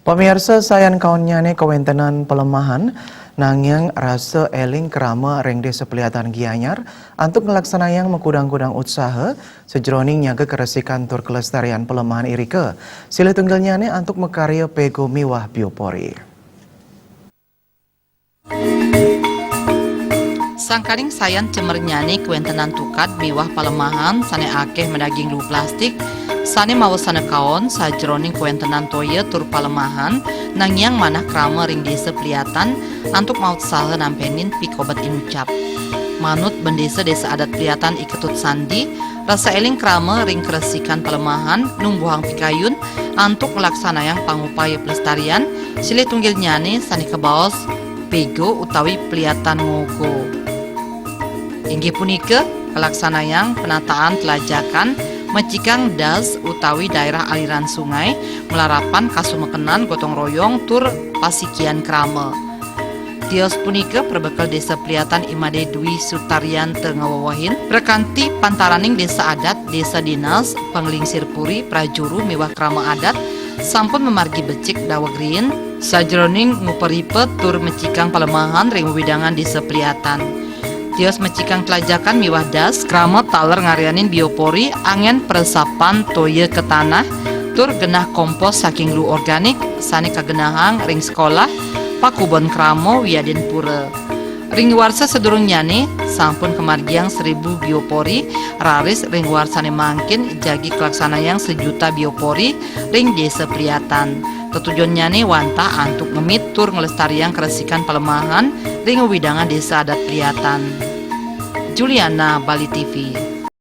Pemirsa sayan kaunnyane kawentenan pelemahan nanging rasa eling kerama reng desa pelihatan Gianyar untuk ngelaksanakan mengkudang-kudang usaha sejroning nyaga keresikan tur kelestarian pelemahan irike. Sila tunggalnyane untuk mekarya pego miwah biopori. Sangkaring sayan cemernyane kuentenan tukat miwah pelemahan sane akeh medaging lu plastik sane mawasana kaon sajroning kuentenan toye tur palemahan nangyang manah krama ring desa Pliatan antuk maut saha nampenin pikobat inucap. Manut bendesa desa adat Pliatan iketut sandi rasa eling krama ring keresikan palemahan nungbuhang pikayun antuk melaksanayan pangupaya pelestarian silih tunggil nyane sane kebaos pego utawi Pliatan ngogo. Inggih punika pelaksanayang penataan telajakan mecikang das utawi daerah aliran sungai melarapan kasumekenan gotong royong tur pasikian krama. Tios punika perbekal desa Pliatan Imade Dwi Sutarian tengawawahin rekanti pantaraning desa adat desa dinas penglingsir puri prajuru miwah krama adat sampun memargi becik dawagrin sajroning nguperipet tur mecikang palemahan ring widangan desa Pliatan. Tios mecikang telajakan miwah das krama taler ngarianin biopori angen peresapan toye ke tanah tur genah kompos saking lu organik sane kagenahang ring sekolah pakubon kramo wiaden pura ring warsa sedurung nyane sampun kemargiang 1000 biopori raris ring warsane mangkin jagi kelaksanayang 1 juta biopori ring desa Pliatan. Tetujuan nyane wanta antuk ngemit tur ngelestariang keresikan pelemahan ring widangan desa adat Pliatan. Juliana, Bali TV.